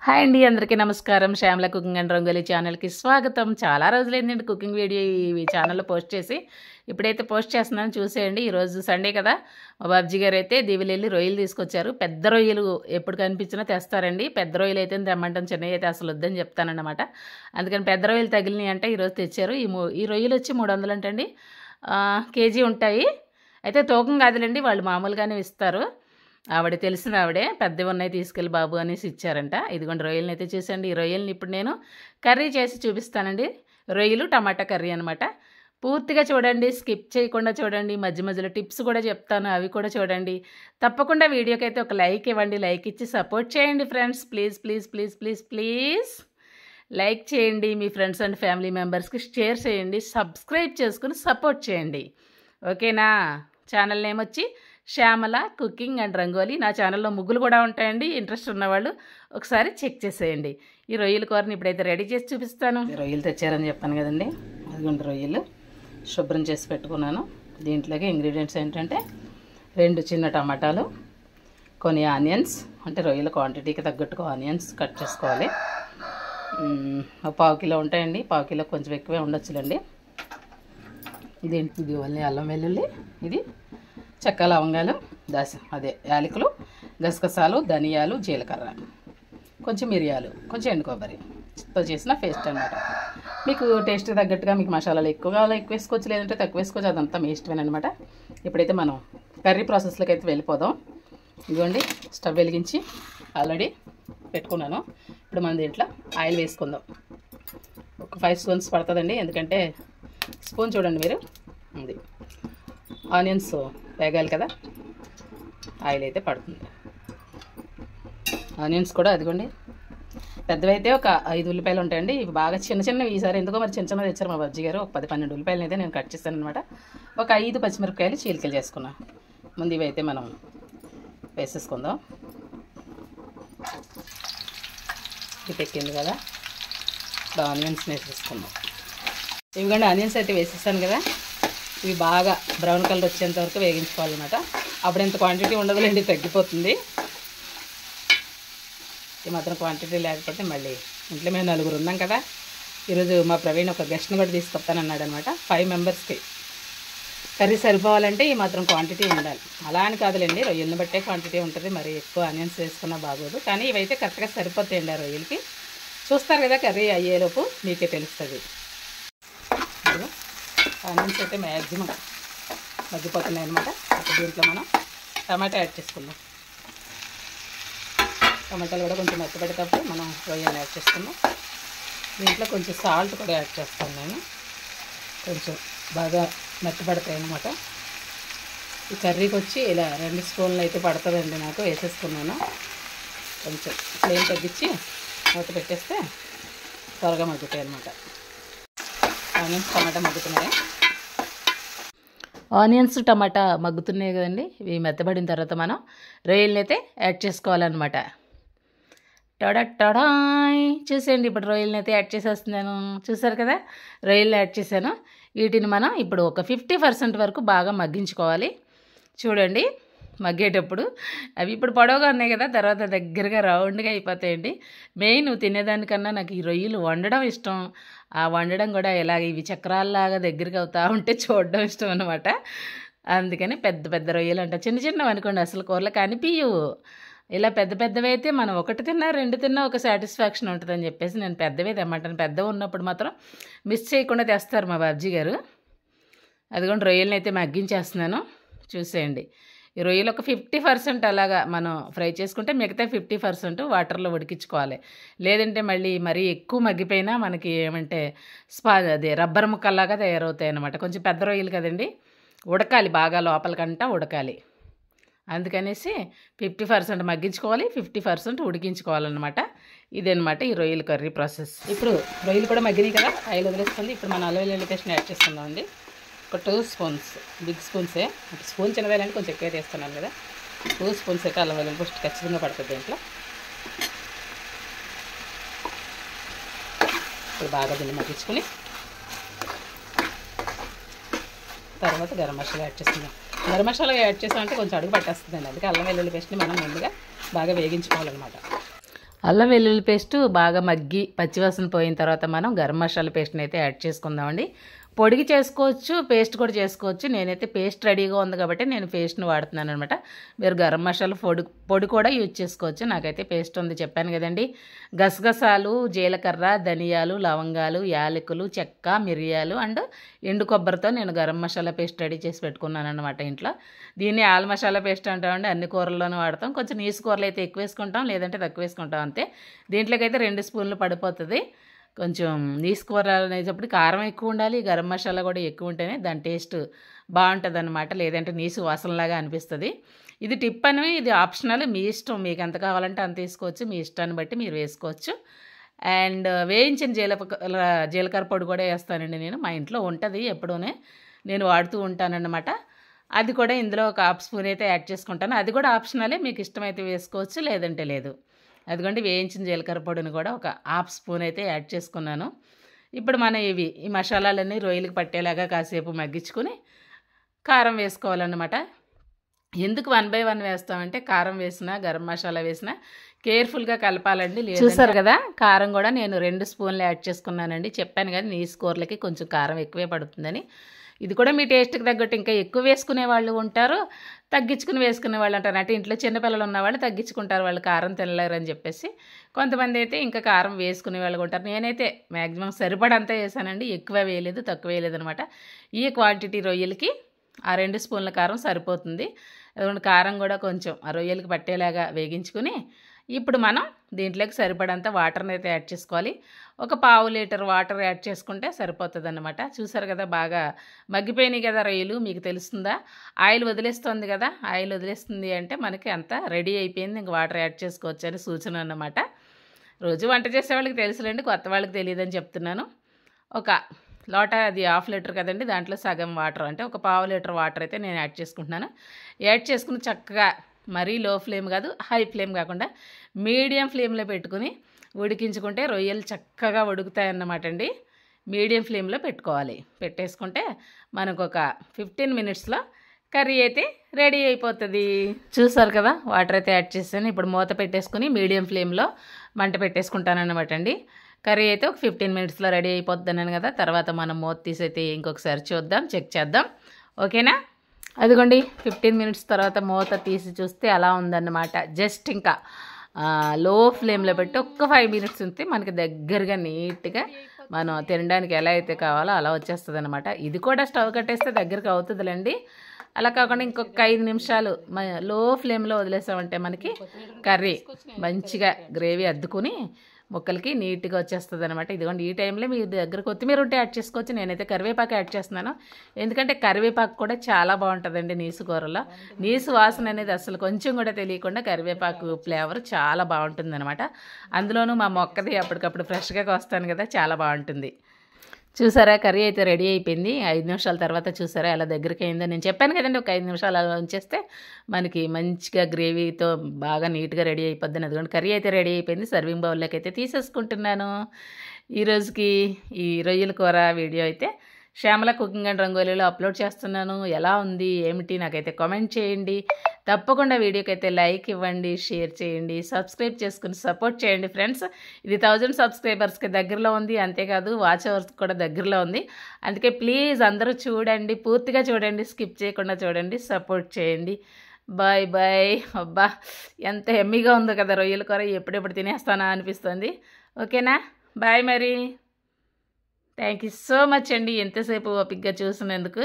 Hi అండి, అందరికీ నమస్కారం. శ్యామల కుకింగ్ అండ్ రంగోలీ ఛానల్కి స్వాగతం. చాలా రోజులైందండి కుకింగ్ వీడియో ఈ ఛానల్లో పోస్ట్ చేసి. ఇప్పుడైతే పోస్ట్ చేస్తున్నాను, చూసేయండి. ఈరోజు సండే కదా, మా బాబ్జీ గారు అయితే దీవిలెళ్ళి రొయ్యలు తీసుకొచ్చారు. పెద్ద రొయ్యలు ఎప్పుడు కనిపించినా తెస్తారండి. పెద్ద రొయ్యలు అయితే తెమ్మంటాం, చిన్నవి అయితే అసలు వద్దని చెప్తానన్నమాట. అందుకని పెద్ద రొయ్యలు తగిలినాయి అంటే ఈరోజు తెచ్చారు. ఈ రొయ్యలు వచ్చి 300 అంటండి, కేజీ ఉంటాయి. అయితే తూకం కాదులేండి, వాళ్ళు మామూలుగానే ఇస్తారు. ఆవిడ తెలిసిన ఆవిడే పెద్దవి ఉన్నాయి తీసుకెళ్ళి బాబు అనేసి ఇచ్చారంట. ఇదిగోండి రొయ్యలను అయితే చూసండి. ఈ రొయ్యలని ఇప్పుడు నేను కర్రీ చేసి చూపిస్తానండి. రొయ్యలు టమాటా కర్రీ అనమాట. పూర్తిగా చూడండి, స్కిప్ చేయకుండా చూడండి. మధ్య మధ్యలో టిప్స్ కూడా చెప్తాను, అవి కూడా చూడండి. తప్పకుండా వీడియోకి అయితే ఒక లైక్ ఇవ్వండి. లైక్ ఇచ్చి సపోర్ట్ చేయండి friends. Please please please please please like చేయండి. మీ ఫ్రెండ్స్ అండ్ ఫ్యామిలీ మెంబర్స్కి షేర్ చేయండి. సబ్స్క్రైబ్ చేసుకుని సపోర్ట్ చేయండి, ఓకేనా? ఛానల్ నేమ్ వచ్చి శ్యామల కుకింగ్ అండ్ రంగోలీ. నా ఛానల్లో ముగ్గులు కూడా ఉంటాయండి. ఇంట్రెస్ట్ ఉన్నవాళ్ళు ఒకసారి చెక్ చేసేయండి. ఈ రొయ్యల కూరని ఇప్పుడైతే రెడీ చేసి చూపిస్తాను. రొయ్యలు తెచ్చారని చెప్పాను కదండి, అదిగోండి రొయ్యలు శుభ్రం చేసి పెట్టుకున్నాను. దీంట్లోకి ఇంగ్రీడియంట్స్ ఏంటంటే 2 చిన్న టమాటాలు, కొన్ని ఆనియన్స్, అంటే రొయ్యల క్వాంటిటీకి తగ్గట్టుగా ఆనియన్స్ కట్ చేసుకోవాలి. 1/4 కిలో ఉంటాయండి, 1/4 కిలో కొంచెం ఎక్కువే ఉండొచ్చులండి. ఇది ఓన్లీ అల్లం వెల్లుల్లి, ఇది చెక్క లవంగాలు, యాలకులు, గసగసాలు, ధనియాలు, జీలకర్ర, కొంచెం మిరియాలు, కొంచెం ఎండు కొబ్బరితో చేసిన పేస్ట్ అనమాట. మీకు టేస్ట్ తగ్గట్టుగా మీకు మసాలాలు ఎక్కువ వేసుకోవచ్చు, లేదంటే తక్కువ వేసుకోవచ్చు. అదంతా మీ ఇష్టమేనమాట. ఇప్పుడైతే మనం కర్రీ ప్రాసెస్లోకి అయితే వెళ్ళిపోదాం. ఇదిగోండి స్టవ్ వెలిగించి ఆల్రెడీ పెట్టుకున్నాను. ఇప్పుడు మనం దీంట్లో ఆయిల్ వేసుకుందాం. ఒక 5 స్పూన్స్ పడుతుందండి, ఎందుకంటే స్పూన్ చూడండి మీరు. ఉంది ఆనియన్స్ వేగాలి కదా, ఆయిల్ అయితే పడుతుంది. ఆనియన్స్ కూడా అదిగోండి పెద్దవైతే ఒక 5 ఉల్లిపాయలు ఉంటాయండి. ఇవి బాగా చిన్నవి. ఈసారి ఎందుకో మరి చిన్న తెచ్చారు మా బాబ్జీ గారు. ఒక 10-12 ఉల్లిపాయలు అయితే నేను కట్ చేస్తాను అనమాట. ఒక 5 పచ్చిమిరపకాయలు చీలికలు చేసుకున్నాను. ముందు ఇవి అయితే మనం వేసేసుకుందాం. ఇది పెట్టింది కదా, ఇప్పుడు ఆనియన్స్ వేసేసుకుందాం. ఇవిగండి ఆనియన్స్ అయితే వేసేస్తాను కదా, ఇవి బాగా బ్రౌన్ కలర్ వచ్చేంత వరకు వేగించుకోవాలన్నమాట. అప్పుడు ఎంత క్వాంటిటీ ఉండదులేండి, తగ్గిపోతుంది. ఈ మాత్రం క్వాంటిటీ లేకపోతే మళ్ళీ ఇంట్లో మేము 4 ఉన్నాం కదా. ఈరోజు మా ప్రవీణ్ ఒక గెస్ట్ని కూడా తీసుకొస్తానన్నాడు అనమాట. 5 మెంబర్స్కి కర్రీ సరిపోవాలంటే ఈ మాత్రం క్వాంటిటీ ఉండాలి. అలా అని కాదులేండి, రొయ్యలను బట్టే క్వాంటిటీ ఉంటుంది. మరి ఎక్కువ ఆనియన్స్ వేసుకున్నా బాగోదు, కానీ ఇవైతే కరెక్ట్గా సరిపోతాయండి ఆ రొయ్యలకి. చూస్తారు కదా, కర్రీ అయ్యేలోపు మీకే తెలుస్తుంది. ఆనియన్స్ అయితే మ్యాక్సిమం మగ్గిపోతున్నాయి అనమాట. ఇప్పుడు దీంట్లో మనం టమాటా యాడ్ చేసుకుందాం. టమాటాలు కూడా కొంచెం మెత్తపడేటప్పుడు మనం రొయ్యలు యాడ్ చేసుకుందాం. దీంట్లో కొంచెం సాల్ట్ కూడా యాడ్ చేస్తాను నేను, కొంచెం బాగా మెత్తపడతాయి అనమాట. ఈ కర్రీకి వచ్చి ఇలా 2 స్పూన్లు అయితే పడుతుందండి నాకు. వేసేసుకున్నాను. కొంచెం ఫ్లేమ్ తగ్గించి మూత పెట్టేస్తే త్వరగా మగ్గుతాయి అనమాట. ఆనియన్స్ టమాటా మగ్గుతున్నాయి. ఆనియన్స్ టమాటా మగ్గుతున్నాయి కదండి. ఇవి మెత్తబడిన తర్వాత మనం రొయ్యలని అయితే యాడ్ చేసుకోవాలన్నమాట. టడాయ్ చూసేయండి, ఇప్పుడు రొయ్యలని అయితే యాడ్ చేసేస్తున్నాను. చూసారు కదా, రొయ్యలు యాడ్ చేశాను. వీటిని మనం ఇప్పుడు ఒక 50% వరకు బాగా మగ్గించుకోవాలి. చూడండి, మగ్గేటప్పుడు అవి ఇప్పుడు పొడవుగా ఉన్నాయి కదా, తర్వాత దగ్గరగా రౌండ్గా అయిపోతాయండి. మెయిన్ తినేదానికన్నా నాకు ఈ రొయ్యలు వండడం ఇష్టం. ఆ వండడం కూడా ఇలాగ ఇవి చక్రాల్లాగా దగ్గరికి అవుతూ ఉంటే చూడడం ఇష్టం అనమాట. అందుకని పెద్ద పెద్ద రొయ్యలు అంట. చిన్నవి అనుకోండి అసలు కూరలో కనిపించవు. ఇలా పెద్దవి అయితే మనం 1 తిన్నా 2 తిన్నా ఒక సాటిస్ఫాక్షన్ ఉంటుందని చెప్పేసి నేను పెద్దవే తెమ్మంటాను. పెద్దవి ఉన్నప్పుడు మాత్రం మిస్ చేయకుండా తెస్తారు మా బాబ్జీ గారు. అదిగోండి రొయ్యలని అయితే మగ్గించేస్తున్నాను. చూసేయండి, ఈ రొయ్యలు ఒక 50% అలాగా మనం ఫ్రై చేసుకుంటే మిగతా 50% వాటర్లో ఉడికించుకోవాలి. లేదంటే మళ్ళీ మరీ ఎక్కువ మగ్గిపోయినా మనకి ఏమంటే రబ్బర్ ముక్కల్లాగా తయారవుతాయి అన్నమాట. కొంచెం పెద్ద రొయ్యలు కదండి, ఉడకాలి బాగా, లోపలికంటా ఉడకాలి. అందుకనేసి 50% మగ్గించుకోవాలి, 50% ఉడికించుకోవాలన్నమాట. ఇదనమాట ఈ రొయ్యల కర్రీ ప్రాసెస్. ఇప్పుడు రొయ్యలు కూడా మగ్గినాయి కదా, ఆయిల్ వదిలేస్తుంది. ఇప్పుడు మనం అల్లం వెల్లుల్లి పేస్ట్ని యాడ్ చేసుకుందామండి. ఒక 2 స్పూన్స్, బిగ్ స్పూన్సే. స్పూన్ చిన్నదేనంటే కొంచెం ఎక్కువ వేస్తున్నాను కదా. 2 స్పూన్స్ అయితే అల్లం వెల్లుల్లి పేస్ట్ ఖచ్చితంగా పడుతుంది దీంట్లో. ఇప్పుడు బాగా దీన్ని మగ్గించుకొని తర్వాత గరం మసాలా యాడ్ చేసుకుందాం. గరం మసాలా యాడ్ చేసామంటే కొంచెం అడుగు పట్టేస్తుందండి. అందుకే అల్లం వెల్లుల్లి పేస్ట్ని మనం ముందుగా బాగా వేగించుకోవాలన్నమాట. అల్లం వెల్లుల్లి పేస్టు బాగా మగ్గి పచ్చివాసన పోయిన తర్వాత మనం గరం మసాలా పేస్ట్ని అయితే యాడ్ చేసుకుందామండి. పొడికి చేసుకోవచ్చు, పేస్ట్ కూడా చేసుకోవచ్చు. నేనైతే పేస్ట్ రెడీగా ఉంది కాబట్టి నేను పేస్ట్ని వాడుతున్నాను అనమాట. మీరు గరం మసాలా పొడి కూడా యూజ్ చేసుకోవచ్చు. నాకైతే పేస్ట్ ఉంది చెప్పాను కదండి. గసగసాలు, జీలకర్ర, ధనియాలు, లవంగాలు, యాలకులు, చెక్క, మిరియాలు అండ్ ఎండు కొబ్బరితో నేను గరం మసాలా పేస్ట్ రెడీ చేసి పెట్టుకున్నాను అనమాట ఇంట్లో. దీన్ని ఆల్ మసాలా పేస్ట్ అంటామండి. అన్ని కూరల్లోనూ వాడతాం. కొంచెం నీసు కూరలు అయితే ఎక్కువ వేసుకుంటాం, లేదంటే తక్కువ వేసుకుంటాం అంతే. దీంట్లోకైతే 2 స్పూన్లు పడిపోతుంది. కొంచెం నీసు కూర అనేటప్పుడు కారం ఎక్కువ ఉండాలి, గరం మసాలా కూడా ఎక్కువ ఉంటేనే దాని టేస్ట్ బాగుంటుంది అనమాట. లేదంటే నీసు వాసనలాగా అనిపిస్తుంది. ఇది టిప్ అని, ఇది ఆప్షనల్, మీ ఇష్టం. మీకు ఎంత కావాలంటే అంత వేసుకోవచ్చు, మీ ఇష్టాన్ని బట్టి మీరు వేసుకోవచ్చు. అండ్ వేయించిన జీలకర్ర పొడి కూడా వేస్తానండి నేను. మా ఇంట్లో ఉంటుంది ఎప్పుడూనే, నేను వాడుతూ ఉంటానన్నమాట. అది కూడా ఇందులో ఒక హాఫ్ స్పూన్ అయితే యాడ్ చేసుకుంటాను. అది కూడా ఆప్షనలే, మీకు ఇష్టమైతే వేసుకోవచ్చు, లేదంటే లేదు. అదిగోండి వేయించిన జీలకర్ర పొడిని కూడా ఒక హాఫ్ స్పూన్ అయితే యాడ్ చేసుకున్నాను. ఇప్పుడు మనం ఈ మసాలాలన్నీ రొయ్యలకు పట్టేలాగా కాసేపు మగ్గించుకొని కారం వేసుకోవాలన్నమాట. ఎందుకు 1 బై 1 వేస్తామంటే కారం వేసినా గరం మసాలా వేసినా కేర్ఫుల్గా కలపాలండి. చూసారు కదా, కారం కూడా నేను 2 స్పూన్లు యాడ్ చేసుకున్నానండి. చెప్పాను కదా నీసు కూరలకి కొంచెం కారం ఎక్కువే పడుతుందని. ఇది కూడా మీ టేస్ట్కి తగ్గట్టు ఇంకా ఎక్కువ వేసుకునే వాళ్ళు ఉంటారు, తగ్గించుకుని వేసుకునే వాళ్ళు ఉంటారు. అంటే ఇంట్లో చిన్నపిల్లలు ఉన్నవాళ్ళు తగ్గించుకుంటారు, వాళ్ళు కారం తినలేరు అని చెప్పేసి. కొంతమంది అయితే ఇంకా కారం వేసుకునే వాళ్ళు ఉంటారు. నేనైతే మ్యాక్సిమం సరిపడంతా వేసానండి, ఎక్కువ వేయలేదు, తక్కువ వేయలేదు అనమాట. ఈ క్వాంటిటీ రొయ్యలకి ఆ 2 స్పూన్ల కారం సరిపోతుంది. అదిగోండి కారం కూడా కొంచెం ఆ రొయ్యలకి పట్టేలాగా వేగించుకుని ఇప్పుడు మనం దీంట్లోకి సరిపడంత వాటర్ని అయితే యాడ్ చేసుకోవాలి. ఒక 1/2 లీటర్ వాటర్ యాడ్ చేసుకుంటే సరిపోతుంది అన్నమాట. చూసారు కదా, బాగా మగ్గిపోయినాయి కదా రొయ్యలు. మీకు తెలుస్తుందా, ఆయిల్ వదిలేస్తుంది కదా. ఆయిల్ వదిలేస్తుంది అంటే మనకి అంతా రెడీ అయిపోయింది, ఇంక వాటర్ యాడ్ చేసుకోవచ్చు అని సూచన అన్నమాట. రోజు వంట చేసే వాళ్ళకి తెలుసులేండి, కొత్త వాళ్ళకి తెలియదని చెప్తున్నాను. ఒక లోట, అది 1/2 లీటర్ కదండి, దాంట్లో సగం వాటర్ అంటే ఒక 1/2 లీటర్ వాటర్ అయితే నేను యాడ్ చేసుకుంటున్నాను. యాడ్ చేసుకుని చక్కగా మరీ లో ఫ్లేమ్ కాదు, హై ఫ్లేమ్ కాకుండా మీడియం ఫ్లేమ్లో పెట్టుకుని ఉడికించుకుంటే రొయ్యలు చక్కగా ఉడుకుతాయన్నమాట అండి. మీడియం ఫ్లేమ్లో పెట్టుకోవాలి. పెట్టేసుకుంటే మనకు ఒక 15 మినిట్స్లో కర్రీ అయితే రెడీ అయిపోతుంది. చూసారు కదా, వాటర్ అయితే యాడ్ చేసాను. ఇప్పుడు మూత పెట్టేసుకుని మీడియం ఫ్లేమ్లో మంట పెట్టేసుకుంటానన్నమాట అండి. కర్రీ అయితే ఒక 15 మినిట్స్లో రెడీ అయిపోద్ది అన్నాను కదా. తర్వాత మనం మూత తీసైతే ఇంకొకసారి చూద్దాం, చెక్ చేద్దాం. ఓకేనా, అదిగోండి 15 మినిట్స్ తర్వాత మూత తీసి చూస్తే అలా ఉందన్నమాట. జస్ట్ ఇంకా లో ఫ్లేమ్లో పెట్టి ఒక్క 5 మినిట్స్ ఉంటే మనకి దగ్గరగా నీట్గా మనం తినడానికి ఎలా అయితే కావాలో అలా వచ్చేస్తుంది అనమాట. ఇది కూడా స్టవ్ కట్టేస్తే దగ్గరికి అవుతుందిలేండి. అలా కాకుండా ఇంకొక 5 నిమిషాలు లో ఫ్లేమ్లో వదిలేసామంటే మనకి కర్రీ మంచిగా గ్రేవీ అద్దుకుని ముక్కలకి నీట్గా వచ్చేస్తుంది అనమాట. ఇదిగోండి ఈ టైంలో మీ దగ్గర కొత్తిమీర ఉంటే యాడ్ చేసుకోవచ్చు. నేనైతే కరివేపాకు యాడ్ చేస్తున్నాను, ఎందుకంటే కరివేపాకు కూడా చాలా బాగుంటుందండి నీసు కూరలో. నీసు వాసన అనేది అసలు కొంచెం కూడా తెలియకుండా కరివేపాకు ఫ్లేవర్ చాలా బాగుంటుంది అనమాట. అందులోనూ మా మొక్కది అప్పటికప్పుడు ఫ్రెష్గా వస్తాను కదా, చాలా బాగుంటుంది. చూసారా, కర్రీ అయితే రెడీ అయిపోయింది. 5 నిమిషాల తర్వాత చూసారా ఎలా దగ్గరికి అయిందో. నేను చెప్పాను కదండి, ఒక 5 నిమిషాలు అలా ఉంచేస్తే మనకి మంచిగా గ్రేవీతో బాగా నీట్గా రెడీ అయిపోద్దని. అదిగోండి కర్రీ అయితే రెడీ అయిపోయింది. సర్వింగ్ బౌల్లోకి అయితే తీసేసుకుంటున్నాను. ఈరోజుకి ఈ రొయ్యల కూర వీడియో అయితే శ్యామల కుకింగ్ అండ్ రంగోలీలో అప్లోడ్ చేస్తున్నాను. ఎలా ఉంది ఏమిటి నాకైతే కామెంట్ చేయండి. తప్పకుండా వీడియోకి అయితే లైక్ ఇవ్వండి, షేర్ చేయండి, సబ్స్క్రైబ్ చేసుకుని సపోర్ట్ చేయండి ఫ్రెండ్స్. ఇది 1000 సబ్స్క్రైబర్స్కి దగ్గరలో ఉంది, అంతేకాదు వాచ్ అవర్స్ కూడా దగ్గరలో ఉంది. అందుకే ప్లీజ్ అందరూ చూడండి, పూర్తిగా చూడండి, స్కిప్ చేయకుండా చూడండి, సపోర్ట్ చేయండి. Bye bye. అబ్బా ఎంత ఎమ్మీగా ఉందో కదా రొయ్యల కూర, ఎప్పుడెప్పుడు తినేస్తానా అనిపిస్తుంది. ఓకేనా, బాయ్ మరి. థ్యాంక్ యూ సో మచ్ అండి, ఎంతసేపు ఓపికగా చూసినందుకు.